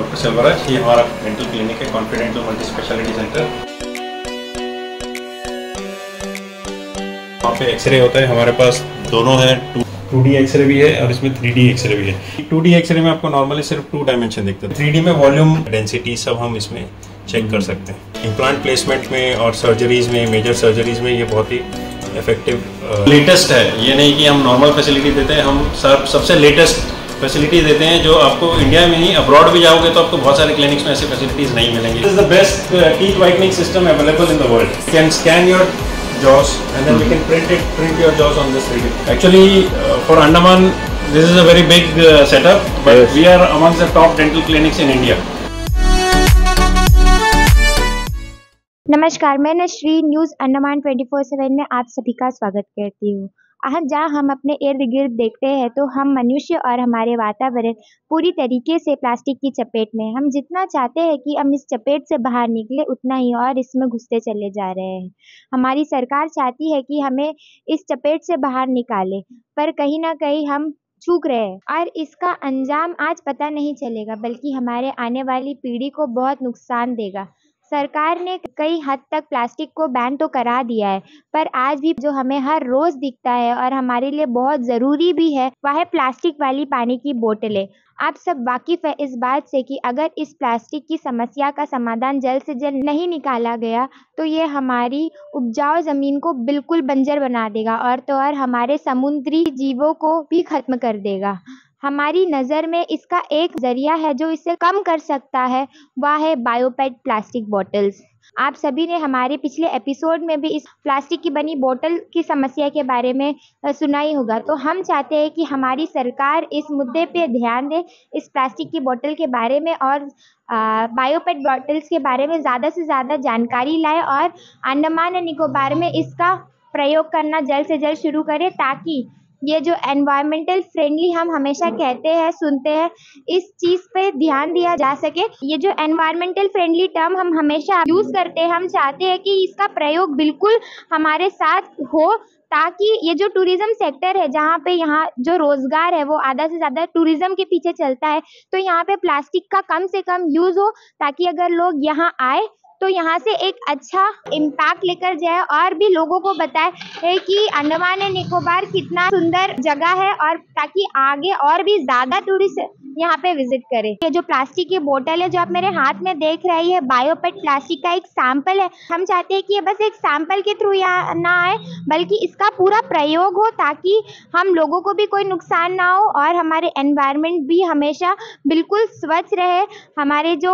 Doctor Selvaraj. ये हमारा dental clinic है, कॉन्फिडेंटल मल्टी स्पेशलिटी सेंटर। वहाँ पे एक्सरे होता है, हमारे पास दोनों है, 2D एक्सरे भी है और इसमें 3D एक्सरे भी है। 2D एक्सरे में आपको नॉर्मली सिर्फ 2 डायमेंशन दिखता है, 3D में वॉल्यूम, डेंसिटी सब हम इसमें चेक कर सकते हैं। इम्प्लांट प्लेसमेंट में और सर्जरीज में, मेजर सर्जरीज में ये बहुत ही इफेक्टिव लेटेस्ट है। ये नहीं कि हम नॉर्मल फैसिलिटी देते हैं, हम सबसे लेटेस्ट फैसिलिटी देते हैं जो आपको इंडिया में ही, अब्रॉड भी जाओगे तो आपको बहुत सारे क्लिनिक्स में ऐसी फैसिलिटीज नहीं मिलेंगी। This is the best teeth whitening system available in the world. Can scan your jaws and then we can print your jaws on this 3D. Actually, for Andaman, this is a very big setup, but yes, we are amongst the top dental clinics in India. नमस्कार, मैं नश्री news Andaman 24/7 में आप सभी का स्वागत करती हूँ। आज जहाँ हम अपने इर्द गिर्द देखते हैं तो हम मनुष्य और हमारे वातावरण पूरी तरीके से प्लास्टिक की चपेट में। हम जितना चाहते हैं कि हम इस चपेट से बाहर निकले, उतना ही और इसमें घुसते चले जा रहे हैं। हमारी सरकार चाहती है कि हमें इस चपेट से बाहर निकाले, पर कहीं ना कहीं हम चूक रहे हैं और इसका अंजाम आज पता नहीं चलेगा, बल्कि हमारे आने वाली पीढ़ी को बहुत नुकसान देगा। सरकार ने कई हद तक प्लास्टिक को बैन तो करा दिया है, पर आज भी जो हमें हर रोज दिखता है और हमारे लिए बहुत ज़रूरी भी है, वह है प्लास्टिक वाली पानी की बोतलें। आप सब वाकिफ़ है इस बात से कि अगर इस प्लास्टिक की समस्या का समाधान जल्द से जल्द नहीं निकाला गया तो ये हमारी उपजाऊ ज़मीन को बिल्कुल बंजर बना देगा और तो और हमारे समुद्री जीवों को भी ख़त्म कर देगा। हमारी नज़र में इसका एक ज़रिया है जो इसे कम कर सकता है, वह है बायोपेट प्लास्टिक बॉटल्स। आप सभी ने हमारे पिछले एपिसोड में भी इस प्लास्टिक की बनी बोतल की समस्या के बारे में सुना ही होगा। तो हम चाहते हैं कि हमारी सरकार इस मुद्दे पे ध्यान दे, इस प्लास्टिक की बोतल के बारे में और बायोपेट बॉटल्स के बारे में ज़्यादा से ज़्यादा जानकारी लाए और अंडमान और निकोबार में इसका प्रयोग करना जल्द से जल्द शुरू करें, ताकि ये जो एनवायरमेंटल फ्रेंडली हम हमेशा कहते हैं, सुनते हैं, इस चीज़ पे ध्यान दिया जा सके। ये जो एनवायरमेंटल फ्रेंडली टर्म हम हमेशा यूज़ करते हैं, हम चाहते हैं कि इसका प्रयोग बिल्कुल हमारे साथ हो, ताकि ये जो टूरिज़्म सेक्टर है, जहाँ पे यहाँ जो रोज़गार है वो आधा से ज़्यादा टूरिज़्म के पीछे चलता है, तो यहाँ पे प्लास्टिक का कम से कम यूज़ हो, ताकि अगर लोग यहाँ आए तो यहाँ से एक अच्छा इम्पैक्ट लेकर जाए और भी लोगों को बताए है कि अंडमान एंड निकोबार कितना सुंदर जगह है, और ताकि आगे और भी ज़्यादा टूरिस्ट यहाँ पे विजिट करें। ये जो प्लास्टिक की बोतल है जो आप मेरे हाथ में देख रही है, बायोपेट प्लास्टिक का एक सैंपल है। हम चाहते हैं कि ये बस एक सैंपल के थ्रू यहाँ ना आए, बल्कि इसका पूरा प्रयोग हो, ताकि हम लोगों को भी कोई नुकसान ना हो और हमारे एनवायरनमेंट भी हमेशा बिल्कुल स्वच्छ रहे। हमारे जो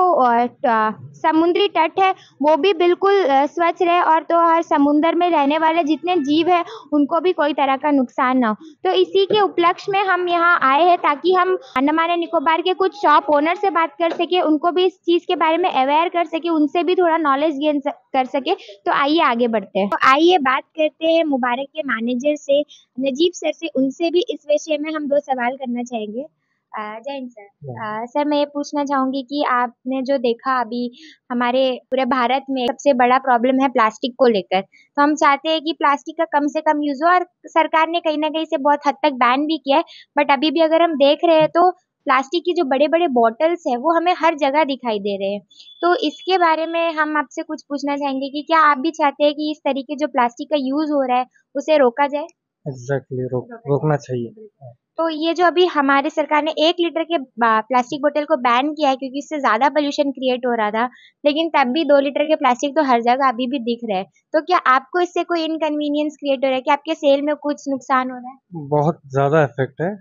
समुद्री तट है वो भी बिल्कुल स्वच्छ रहे, और तो हर समुद्र में रहने वाले जितने जीव हैं उनको भी कोई तरह का नुकसान ना हो। तो इसी के उपलक्ष्य में हम यहाँ आए हैं, ताकि हम अंडमान एंड निकोबार के कुछ शॉप ओनर से बात कर सके, उनको भी इस चीज़ के बारे में अवेयर कर सके, उनसे भी थोड़ा नॉलेज गेन कर सके। तो आइए आगे बढ़ते हैं। तो आइए बात करते हैं मुबारक के मैनेजर से, नजीब सर से। उनसे भी इस विषय में हम 2 सवाल करना चाहेंगे। जय हिंद सर। सर, मैं ये पूछना चाहूँगी कि आपने जो देखा अभी हमारे पूरे भारत में सबसे बड़ा प्रॉब्लम है प्लास्टिक को लेकर, तो हम चाहते हैं कि प्लास्टिक का कम से कम यूज़ हो, और सरकार ने कहीं ना कहीं से बहुत हद तक बैन भी किया है, बट अभी भी अगर हम देख रहे हैं तो प्लास्टिक की जो बड़े बड़े बॉटल्स है वो हमें हर जगह दिखाई दे रहे हैं। तो इसके बारे में हम आपसे कुछ पूछना चाहेंगे कि क्या आप भी चाहते हैं कि इस तरीके जो प्लास्टिक का यूज़ हो रहा है उसे रोका जाए? एग्जैक्टली रोकना चाहिए। तो ये जो अभी हमारी सरकार ने 1 लीटर के प्लास्टिक बोतल को बैन किया है, क्योंकि इससे ज़्यादा पोल्यूशन क्रिएट हो रहा था, लेकिन तब भी 2 लीटर के प्लास्टिक तो हर जगह अभी भी दिख रहे हैं। तो क्या आपको इससे कोई इनकन्वीनियंस क्रिएट हो रहा है? कि आपके सेल में कुछ नुकसान हो रहा है? बहुत ज़्यादा इफेक्ट है,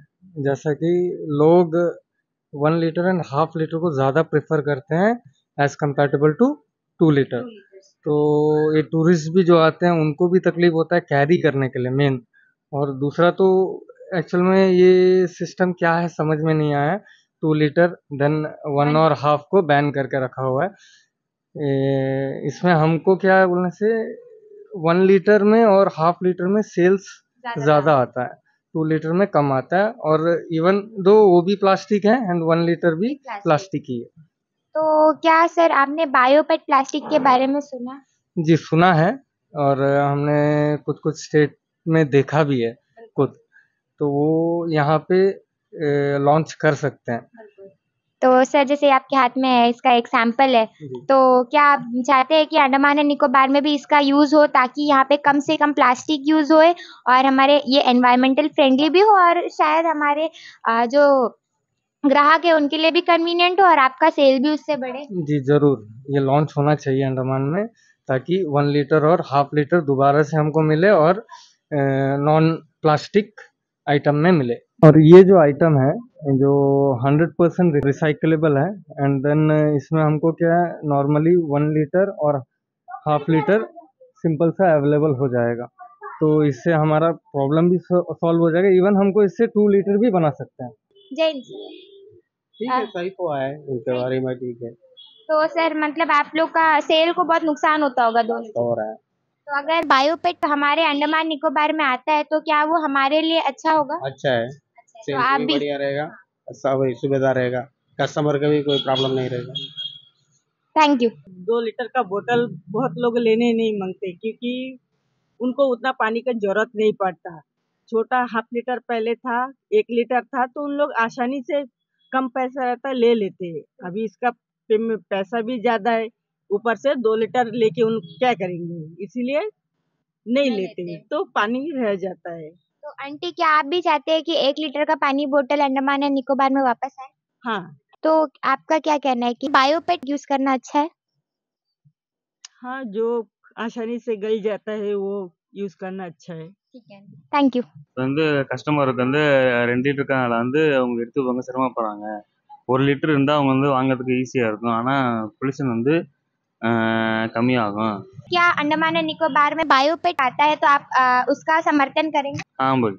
जैसा कि लोग 1 लीटर एंड हाफ लीटर को ज़्यादा प्रेफर करते हैं एज कंपेरेबल टू 2 लीटर। तो ये टूरिस्ट भी जो आते हैं उनको भी तकलीफ होता है कैरी करने के लिए मेन, और दूसरा तो एक्चुअल में ये सिस्टम क्या है समझ में नहीं आया है। 2 लीटर देन 1 और हाफ को बैन करके रखा हुआ है। इसमें हमको क्या है बोलने से 1 लीटर में और हाफ लीटर में सेल्स ज़्यादा आता है, 2 लीटर में कम आता है, और इवन दो वो भी प्लास्टिक है एंड 1 लीटर भी प्लास्टिक ही है। तो क्या सर आपने बायोपेट प्लास्टिक के बारे में सुना? जी सुना है, और हमने कुछ कुछ स्टेट में देखा भी है खुद, तो वो यहाँ पे लॉन्च कर सकते हैं। तो सर जैसे आपके हाथ में है, इसका एक सैंपल है, तो क्या आप चाहते हैं कि अंडमान एंड निकोबार में भी इसका यूज़ हो ताकि यहाँ पे कम से कम प्लास्टिक यूज़ होए और हमारे ये एनवायरमेंटल फ्रेंडली भी हो और शायद हमारे जो ग्राहक है उनके लिए भी कन्वीनियंट हो और आपका सेल भी उससे बढ़े? जी ज़रूर, ये लॉन्च होना चाहिए अंडमान में, ताकि 1 लीटर और हाफ लीटर दोबारा से हमको मिले और नॉन प्लास्टिक आइटम में मिले। और ये जो आइटम है जो 100% रिसाइकलेबल है, एंड देन इसमें हमको क्या है, नॉर्मली 1 लीटर और हाफ लीटर सिंपल सा अवेलेबल हो जाएगा, तो इससे हमारा प्रॉब्लम भी सॉल्व हो जाएगा। इवन हमको इससे 2 लीटर भी बना सकते हैं। जय ठीक है, सही तो है, इनके बारे में ठीक है। तो सर मतलब आप लोग का सेल को बहुत नुकसान होता होगा दोनों हो रहा है। तो अगर बायोपेट हमारे अंडमान निकोबार में आता है तो क्या वो हमारे लिए अच्छा होगा? अच्छा है, तो सेल्स आप भी भी बढ़िया रहेगा, सब सुविधा रहेगा, कस्टमर का भी कोई प्रॉब्लम नहीं रहेगा। Thank you. 2 लीटर का बोतल बहुत लोग लेने नहीं मांगते क्योंकि उनको उतना पानी का जरूरत नहीं पड़ता। छोटा हाफ लीटर पहले था, 1 लीटर था, तो उन लोग आसानी से कम पैसा रहता है ले लेते हैं। अभी इसका पैसा भी ज्यादा है, ऊपर से 2 लीटर लेके उन क्या करेंगे, इसीलिए नहीं लेते हैं, तो पानी रह जाता है। तो आंटी क्या आप भी चाहते हैं कि 1 लीटर का पानी बोतल अंडमान एंड निकोबार में वापस आए? हाँ तो आपका क्या कहना है कि बायोपेट यूज करना अच्छा है? हाँ, जो आसानी से गल जाता है वो यूज करना अच्छा है। ठीक है, थैंक यू। வந்து கஸ்டமருக்கு வந்து 2 லிட்டர் கேனில் வந்து அவங்க எடுத்துப்பாங்க, சிரமப்படுறாங்க. 1 லிட்டர் இருந்தால் அவங்க வந்து வாங்குறதுக்கு ஈஸியாக இருக்கும், ஆனால் பொல்யூஷன் வந்து கம்மியாகும். क्या अंडमान एंड निकोबार में बायोपेट आता है तो आप उसका समर्थन करेंगे? ஆம்பல்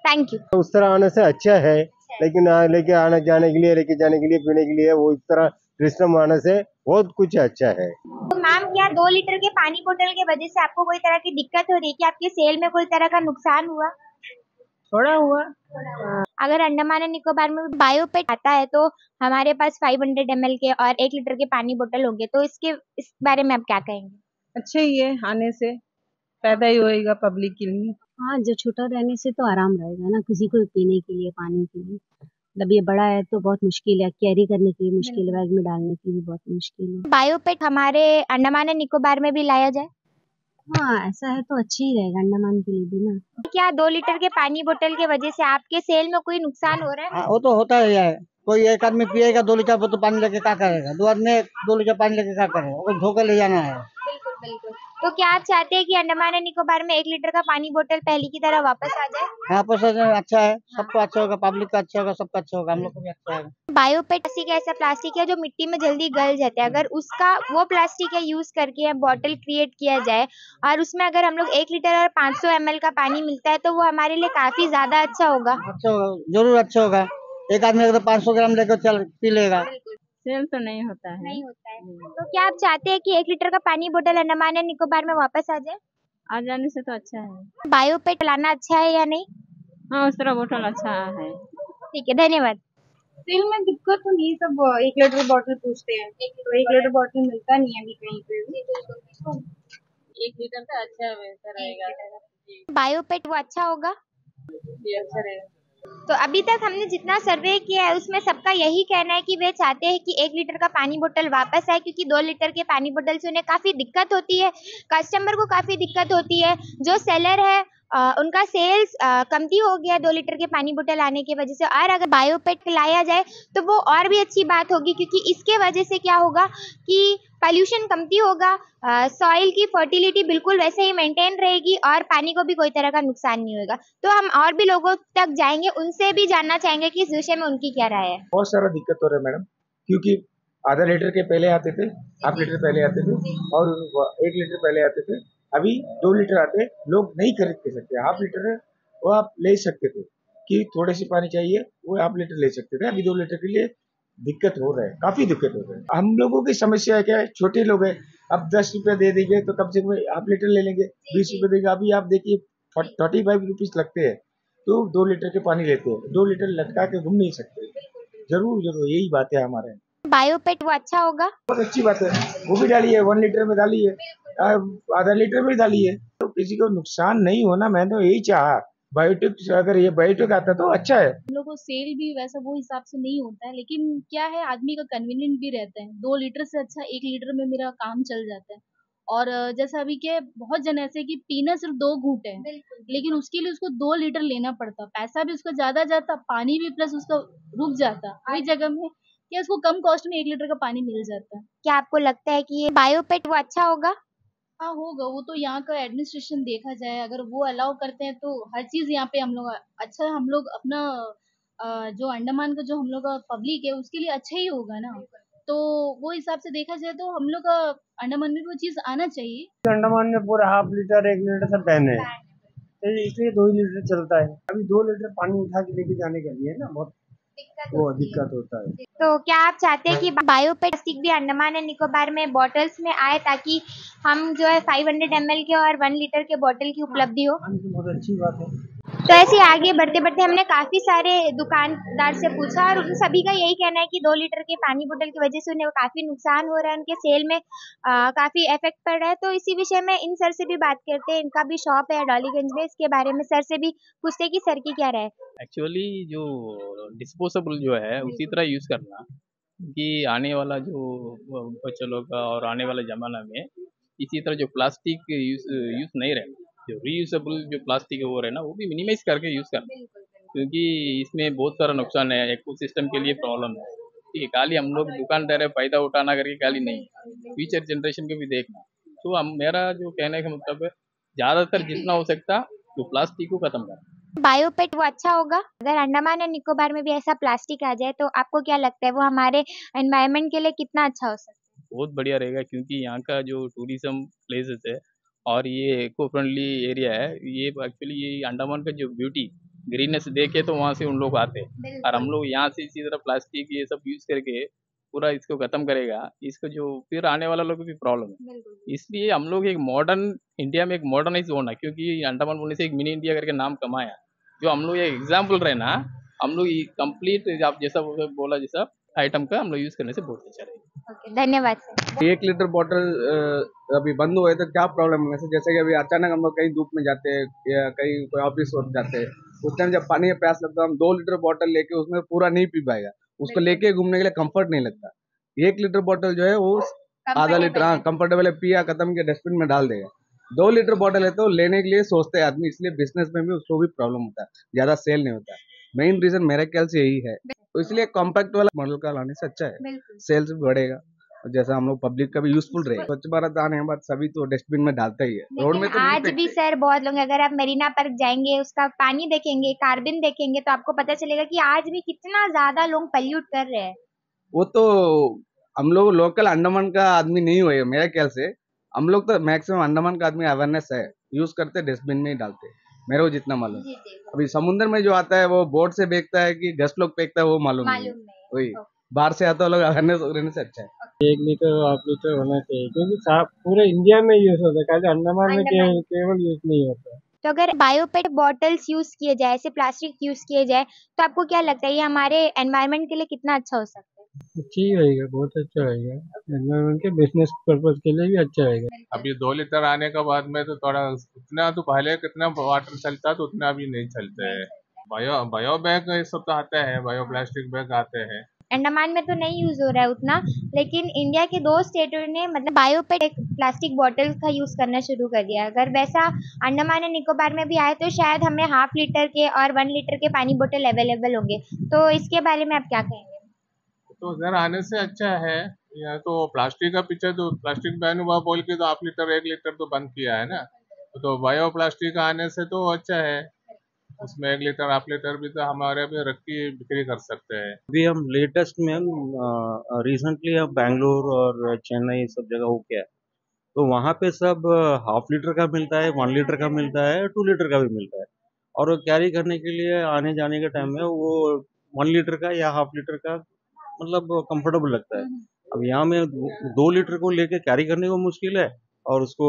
थैंक यू। उस तरह आने से अच्छा है, लेकिन लेके आने जाने के लिए, लेके जाने के लिए, पीने के लिए वो इस तरह सिस्टम आने से बहुत कुछ अच्छा है। तो मैम क्या 2 लीटर के पानी बोतल के वजह से आपको कोई तरह की दिक्कत हो रही है कि आपके सेल में कोई तरह का नुकसान हुआ? थोड़ा हुआ। अगर अंडमान एंड निकोबार में बायोपेट आता है तो हमारे पास 500 ml के और 1 लीटर के पानी बोतल होंगे, तो इस बारे में आप क्या कहेंगे? अच्छा ही है, आने से फायदा ही होएगा पब्लिक के लिए। हाँ, जो छोटा रहने से तो आराम रहेगा ना, किसी को पीने के लिए, पानी के लिए। मतलब ये बड़ा है तो बहुत मुश्किल है, कैरी करने के लिए मुश्किल है, बैग में डालने के लिए बहुत मुश्किल है। बायोपेट हमारे अंडमान एंड निकोबार में भी लाया जाए? हाँ, ऐसा है तो अच्छा ही रहेगा अंडमान के लिए भी ना। क्या 2 लीटर के पानी बोतल के वजह से आपके सेल में कोई नुकसान हो रहा है? हाँ, वो तो होता ही है। कोई एक आदमी पिएगा 2 लीटर बोतल पानी लेके क्या करेगा, 2 आदमी 2 लीटर पानी लेके क्या करेगा, वो धो के ले जाना है। बिल्कुल बिल्कुल। तो क्या आप चाहते हैं कि अंडमान एंड निकोबार में 1 लीटर का पानी बोतल पहले की तरह वापस आ जाए? यहाँ पर सर अच्छा है, सबको अच्छा होगा, पब्लिक का अच्छा होगा, सबका अच्छा होगा, हम लोग को भी अच्छा होगा। बायोपेट प्लास्टिक ऐसा प्लास्टिक है जो मिट्टी में जल्दी गल जाता है, अगर उसका वो प्लास्टिक है यूज करके बॉटल क्रिएट किया जाए और उसमें अगर हम लोग 1 लीटर और 500 ml का पानी मिलता है तो वो हमारे लिए काफी ज्यादा अच्छा होगा। अच्छा होगा, जरूर अच्छा होगा। एक आदमी अगर 500 ग्राम लेकर चल पी लेगा। सेल तो नहीं होता है। नहीं होता है। तो क्या आप चाहते हैं कि 1 लीटर का पानी बोतल अंडमान एंड निकोबार में वापस आ जाए? आ जाने से तो अच्छा है। बायोपेट लाना अच्छा है या नहीं? हाँ, उस तरह बोतल अच्छा है। ठीक है, धन्यवाद। सेल में दिक्कत तो नहीं, सब 1 लीटर बॉटल पूछते हैं, तो 1 लीटर बॉटल मिलता नहीं है अभी कहीं पे भी। 1 लीटर का अच्छा बेहतर रहेगा। बायोपेट वो अच्छा होगा? ये अच्छा रहेगा। तो अभी तक हमने जितना सर्वे किया है उसमें सबका यही कहना है कि वे चाहते हैं कि 1 लीटर का पानी बोतल वापस आए, क्योंकि 2 लीटर के पानी बोतल से उन्हें काफी दिक्कत होती है, कस्टमर को काफी दिक्कत होती है। जो सेलर है उनका सेल्स कमती हो गया 2 लीटर के पानी बोतल आने की वजह से, और अगर बायोपेट लाया जाए तो वो और भी अच्छी बात होगी, क्योंकि इसके वजह से क्या होगा कि पॉल्यूशन कमती होगा, सॉइल की फर्टिलिटी बिल्कुल वैसे ही मेंटेन रहेगी और पानी को भी कोई तरह का नुकसान नहीं होगा। तो हम और भी लोगों तक जाएंगे, उनसे भी जानना चाहेंगे कि इस विषय में उनकी क्या राय है। बहुत सारा दिक्कत हो रहा है मैडम, क्योंकि आधा लीटर के पहले आते थे, हाफ लीटर पहले आते थे और 1 लीटर पहले आते थे। अभी 2 लीटर आते, लोग नहीं खरीद के सकते। हाफ लीटर है वो आप ले सकते थे कि थोड़े से पानी चाहिए, वो हाफ लीटर ले सकते थे। अभी 2 लीटर के लिए दिक्कत हो रहा है, काफी दिक्कत हो रहा है। हम लोगों की समस्या है क्या है, छोटे लोग हैं, अब 10 रुपये दे देंगे तो कम से कम हाफ लीटर ले लेंगे, 20 रुपये देंगे। अभी आप देखिए 35 रुपीज लगते हैं, तो 2 लीटर के पानी लेते हैं, 2 लीटर लटका के घूम नहीं सकते। जरूर जरूर यही बात है हमारे। बायोपेट वो अच्छा होगा? बहुत अच्छी बात है, वो भी डालिए, 1 लीटर में डालिए, आधा लीटर में डालिए, तो किसी को नुकसान नहीं होना। मैंने तो यही चाहा बायोटिक अगर ये बायोटिक आता तो अच्छा है। हम लोग को सेल भी वैसा वो हिसाब से नहीं होता है, लेकिन क्या है आदमी का कन्वीनियंट भी रहता है। 2 लीटर से अच्छा 1 लीटर में मेरा काम चल जाता है। और जैसा अभी के बहुत जन ऐसे कि पीना सिर्फ 2 घूंट है, लेकिन उसके लिए उसको 2 लीटर लेना पड़ता, पैसा भी उसका ज्यादा जाता, पानी भी प्लस उसका रुक जाता। वही जगह में क्या उसको कम कॉस्ट में 1 लीटर का पानी मिल जाता है। क्या आपको लगता है कि ये बायोपेट वो अच्छा होगा? हाँ होगा, वो तो यहाँ का एडमिनिस्ट्रेशन देखा जाए, अगर वो अलाउ करते हैं तो हर चीज यहाँ पे हम लोग अच्छा, हम लोग अपना जो अंडमान का जो हम लोग का पब्लिक है उसके लिए अच्छा ही होगा ना। तो वो हिसाब से देखा जाए तो हम लोग का अंडमान में वो चीज आना चाहिए। अंडमान में पूरा हाफ लीटर 1 लीटर सब बैन है, तो इसलिए 2 ही लीटर चलता है। अभी 2 लीटर पानी उठा के लेके जाने के लिए ना बहुत वो दिक्कत होता है। तो क्या आप चाहते हैं कि बायोपेट प्लास्टिक भी अंडमान एंड निकोबार में बॉटल्स में आए, ताकि हम जो है 500 ml के और 1 लीटर के बॉटल की उपलब्धि हो? बहुत अच्छी बात है। तो ऐसे ही आगे बढ़ते बढ़ते हमने काफी सारे दुकानदार से पूछा और उन सभी का यही कहना है कि 2 लीटर के पानी बोतल की वजह से उन्हें काफी नुकसान हो रहा है, उनके सेल में काफी इफेक्ट पड़ रहा है। तो इसी विषय में इन सर से भी बात करते हैं, इनका भी शॉप है डॉलीगंज में, इसके बारे में सर से भी पूछते हैं कि सर की क्या राय है। एक्चुअली जो डिस्पोजेबल जो है उसी तरह यूज़ करना, कि आने वाला जो बच्चे लोग का और आने वाले ज़माना में इसी तरह जो प्लास्टिक यूज़ नहीं रहना, जो रीयूजेबल जो प्लास्टिक है वो रहना, वो भी मिनिमाइज करके यूज़ करना, क्योंकि इसमें बहुत सारा नुकसान है, इकोसिस्टम के लिए प्रॉब्लम है। ठीक है, खाली हम लोग दुकानदार है फ़ायदा उठाना करके खाली नहीं, फ्यूचर जनरेशन को भी देखना। तो हम मेरा जो कहने का मतलब है, ज़्यादातर जितना हो सकता जो प्लास्टिक को ख़त्म करना। बायोपेट वो अच्छा होगा? अगर अंडमान एंड निकोबार में भी ऐसा प्लास्टिक आ जाए तो आपको क्या लगता है वो हमारे एनवायरनमेंट के लिए कितना अच्छा हो सकता है? बहुत बढ़िया रहेगा, क्योंकि यहाँ का जो टूरिज्म प्लेसेस है और ये इको फ्रेंडली एरिया है, ये एक्चुअली ये अंडमान का जो ब्यूटी ग्रीननेस देखे तो वहाँ से उन लोग आते हैं, और हम लोग यहाँ से इसी तरह प्लास्टिक ये सब यूज़ करके पूरा इसको ख़त्म करेगा, इसको जो फिर आने वाला लोग को भी प्रॉब्लम है। इसलिए हम लोग एक मॉडर्न इंडिया में एक मॉडर्नाइज होना, क्योंकि अंडमान बोलने से एक मिनी इंडिया करके नाम कमाया, जो हम लोग एक एग्जाम्पल रहना, हम लोग कंप्लीट आप जैसा बोला जैसा आइटम का हम लोग यूज़ करने से बहुत अच्छा रहेगा। ओके, धन्यवाद सर। 1 लीटर बॉटल अभी बंद हुए तो क्या प्रॉब्लम है? जैसे कि अभी अचानक हम लोग कहीं धूप में जाते हैं या कहीं कोई ऑफिस वर्क जाते हैं, उस टाइम जब पानी का प्यास लगता है, हम 2 लीटर बॉटल लेके उसमें पूरा नहीं पी पाएगा, उसको लेके घूमने के लिए कंफर्ट नहीं लगता। 1 लीटर बॉटल जो है वो आधा लीटर कंफर्टेबल है, पिया खत्म के डस्टबिन में डाल देगा। 2 लीटर बॉटल है तो लेने के लिए सोचते हैं आदमी, इसलिए बिजनेस में भी उसको भी प्रॉब्लम होता है, ज्यादा सेल नहीं होता है। मेन रीजन मेरे ख्याल से यही है, तो इसलिए कॉम्पैक्ट वाला मॉडल का लाने से अच्छा है, सेल्स भी बढ़ेगा, जैसा हम लोग पब्लिक का भी यूजफुल रहेगा। स्वच्छ भारत आने के बाद सभी तो डस्टबिन में डालता ही है, रोड में तो आज भी सर बहुत लोग, अगर आप मरीना पार्क जाएंगे उसका पानी देखेंगे, कार्बन देखेंगे, तो आपको पता चलेगा कि आज भी कितना ज्यादा लोग पल्यूट कर रहे हैं। वो तो हम लोग लोकल अंडमान का आदमी नहीं हुए मेरे ख्याल से, हम लोग तो मैक्सिमम अंडमान का आदमी अवेयरनेस है, यूज करते डस्टबिन में ही डालते, मेरे को जितना मालूम। अभी समुद्र में जो आता है वो बोट से फेंकता है कि गस्ट लोग फेंकता है वो मालूम नहीं, वही बाहर से आता है लोग, अवेयरनेस रहने से अच्छा है। 1 लीटर 8 लीटर होना चाहिए, क्योंकि पूरे इंडिया में यूज होता है, खाली अंडमान में केवल यूज नहीं होता है। तो अगर बायोपेट बॉटल्स यूज किए जाए, ऐसे प्लास्टिक यूज किए जाए, तो आपको क्या लगता है ये हमारे एनवायरनमेंट के लिए कितना अच्छा हो सकता है? अच्छा ही रहेगा, बहुत अच्छा रहेगा, एनवायरनमेंट के बिजनेस पर्पज के लिए भी अच्छा रहेगा। अभी 2 लीटर आने के बाद में तो थोड़ा उतना तो पहले कितना वाटर चलता तो उतना अभी नहीं चलते है। बायो बैग ये सब तो आता है, बायो प्लास्टिक बैग आते हैं। अंडमान में तो नहीं यूज हो रहा है उतना, लेकिन इंडिया के 2 स्टेटों ने मतलब बायोपेट प्लास्टिक बॉटल का यूज करना शुरू कर दिया। अगर वैसा अंडमान और निकोबार में भी आए तो शायद हमें 1/2 लीटर के और 1 लीटर के पानी बोतल अवेलेबल होंगे। तो इसके बारे में आप क्या कहेंगे? तो उधर आने से अच्छा है। यहाँ तो प्लास्टिक का पीछे तो प्लास्टिक बैन हुआ बोल के तो 1 लीटर तो बंद किया है ना, तो बायो प्लास्टिक आने से तो अच्छा है, उसमें 1 लीटर 1/2 लीटर भी तो हमारे भी रख के बिक्री कर सकते हैं। अभी हम लेटेस्ट में हम रिसेंटली हम बैंगलोर और चेन्नई सब जगह हो गया, तो वहाँ पे सब 1/2 लीटर का मिलता है, 1 लीटर का मिलता है, 2 लीटर का भी मिलता है, और कैरी करने के लिए आने जाने के टाइम में वो 1 लीटर का या 1/2 लीटर का मतलब कंफर्टेबल लगता है। अब यहाँ में 2 लीटर को लेके कैरी करने को मुश्किल है, और उसको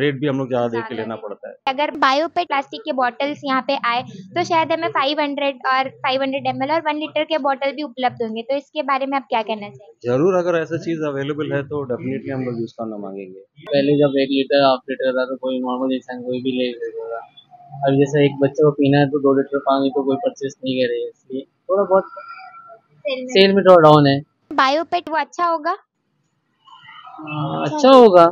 रेट भी हम लोग ज़्यादा दे के लेना पड़ता है। अगर बायोपेट प्लास्टिक के बॉटल्स यहाँ पे आए तो शायद हमें 500 ml और 1 लीटर के बॉटल भी उपलब्ध होंगे, तो इसके बारे में आप क्या कहना चाहिए? जरूर, अगर ऐसा चीज़ अवेलेबल है तो डेफिनेटली हम लोग यूज़ करना मांगेंगे। पहले जब 1 लीटर 1/2 लीटर था तो कोई नॉर्मल इंसान कोई भी ले लेगा, अब जैसे एक बच्चे को पीना है तो 2 लीटर पानी तो कोई परचेस नहीं करेगा, इसलिए थोड़ा बहुत सेल में थोड़ा डाउन है। बायोपेट वो अच्छा होगा? अच्छा होगा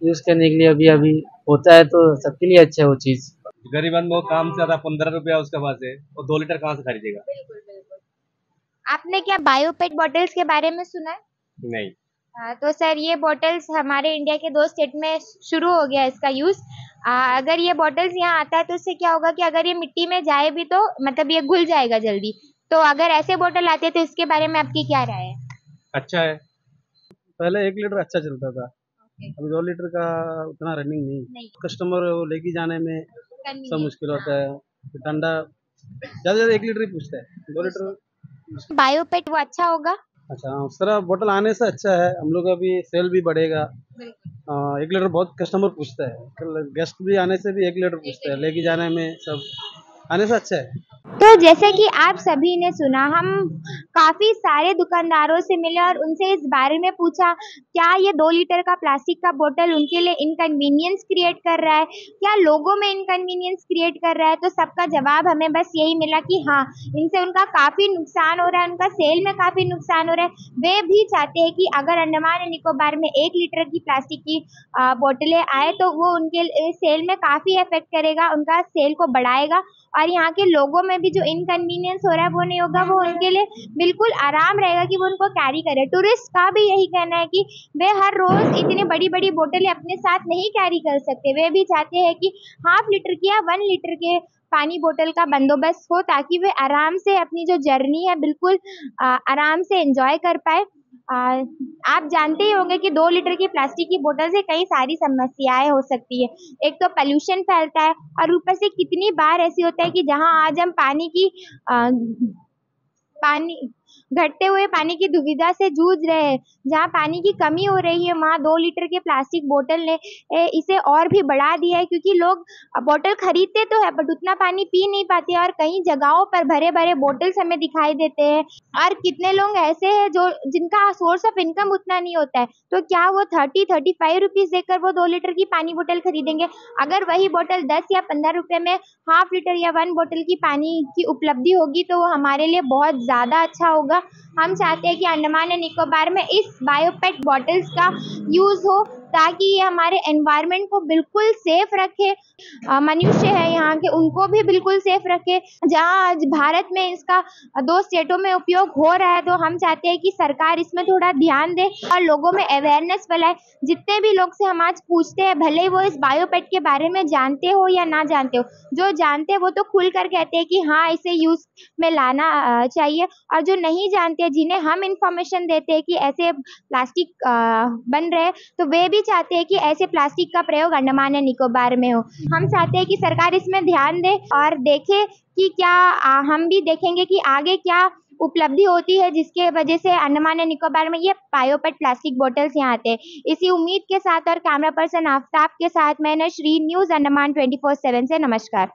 यूज करने के लिए, अभी अभी होता है तो सबके लिए अच्छा है वो चीज। गरीब आदमी को काम से ज्यादा 15 रुपया उसके पास है, और 2 लीटर कहाँ से खरीदेगा? आपने क्या बायोपेट बॉटल्स के बारे में सुना है? नहीं। तो सर ये बॉटल्स हमारे इंडिया के 2 स्टेट में शुरू हो गया इसका यूज। अगर ये बॉटल्स यहाँ आता है तो इससे क्या होगा कि अगर ये मिट्टी में जाए भी तो मतलब ये घुल जाएगा जल्दी। तो अगर ऐसे बॉटल आते हैं तो इसके बारे में आपकी क्या राय है? अच्छा है। पहले 1 लीटर अच्छा चलता था, अभी 2 लीटर का उतना रनिंग नहीं। कस्टमर वो लेके जाने में सब मुश्किल होता है, ठंडा ज्यादा ज्यादा 1 लीटर ही पूछता है, 2 लीटर। बायोपेट वो अच्छा होगा? अच्छा, उस तरह बोतल आने से अच्छा है, हम लोग अभी सेल भी बढ़ेगा। 1 लीटर बहुत कस्टमर पूछता है, गेस्ट भी आने से भी 1 लीटर पूछता है, लेके जाने में सब आने से अच्छा है। तो जैसे कि आप सभी ने सुना, हम काफी सारे दुकानदारों से मिले और उनसे इस बारे में पूछा क्या ये 2 लीटर का प्लास्टिक का बोतल उनके लिए इनकन्वीनियंस क्रिएट कर रहा है, क्या लोगों में इनकन्वीनियंस क्रिएट कर रहा है। तो सबका जवाब हमें बस यही मिला कि हाँ, इनसे उनका काफी नुकसान हो रहा है, उनका सेल में काफी नुकसान हो रहा है। वे भी चाहते हैं कि अगर अंडमान एंड निकोबार में 1 लीटर की प्लास्टिक की बोतलें आए तो वो उनके सेल में काफी इफेक्ट करेगा, उनका सेल को बढ़ाएगा और यहाँ के लोगों में भी जो इनकन्वीनियंस हो रहा है वो नहीं होगा, वो उनके लिए बिल्कुल आराम रहेगा कि वो उनको कैरी करे। टूरिस्ट का भी यही कहना है कि वे हर रोज इतनी बड़ी बड़ी बोतलें अपने साथ नहीं कैरी कर सकते, वे भी चाहते हैं कि ½ लीटर की या 1 लीटर के पानी बोतल का बंदोबस्त हो ताकि वे आराम से अपनी जो जर्नी है बिल्कुल आराम से एंजॉय कर पाए। आप जानते ही होंगे कि 2 लीटर की प्लास्टिक की बोतल से कई सारी समस्याएं हो सकती है। एक तो पोल्यूशन फैलता है और ऊपर से कितनी बार ऐसी होता है कि जहां आज हम पानी घटते हुए पानी की दुविधा से जूझ रहे हैं, जहाँ पानी की कमी हो रही है, वहाँ 2 लीटर के प्लास्टिक बोतल ने इसे और भी बढ़ा दिया है क्योंकि लोग बोतल खरीदते तो है बट उतना पानी पी नहीं पाते और कई जगहों पर भरे भरे बोतल्स हमें दिखाई देते हैं। और कितने लोग ऐसे हैं जो जिनका सोर्स ऑफ इनकम उतना नहीं होता है, तो क्या वो 30-35 रुपीज देकर वो 2 लीटर की पानी बोतल खरीदेंगे? अगर वही बोतल 10 या 15 रुपए में ½ लीटर या 1 बोतल की पानी की उपलब्धि होगी तो वो हमारे लिए बहुत ज़्यादा अच्छा होगा। हम चाहते हैं कि अंडमान एंड निकोबार में इस बायोपेट बॉटल्स का यूज़ हो ताकि ये हमारे एनवायरनमेंट को बिल्कुल सेफ रखे, मनुष्य है यहाँ के उनको भी बिल्कुल सेफ रखे। जहाँ आज भारत में इसका 2 स्टेटों में उपयोग हो रहा है तो हम चाहते हैं कि सरकार इसमें थोड़ा ध्यान दे और लोगों में अवेयरनेस फैलाए। जितने भी लोग से हम आज पूछते हैं, भले ही वो इस बायोपेट के बारे में जानते हो या ना जानते हो, जो जानते हैं वो तो खुल कर कहते हैं कि हाँ इसे यूज़ में लाना चाहिए, और जो नहीं जानते, जिन्हें हम इंफॉर्मेशन देते हैं कि ऐसे प्लास्टिक बन रहे हैं, तो वे भी चाहते हैं कि ऐसे प्लास्टिक का प्रयोग अंडमान एंड निकोबार में हो। हम चाहते हैं कि सरकार इसमें ध्यान दे और देखे कि क्या हम भी देखेंगे कि आगे क्या उपलब्धि होती है जिसके वजह से अंडमान एंड निकोबार में ये बायोपेट प्लास्टिक बोतल्स यहाँ आते हैं। इसी उम्मीद के साथ और कैमरा पर्सन आफ्ताब के साथ मैं नशरीन, न्यूज़ अंडमान 24/7 से नमस्कार।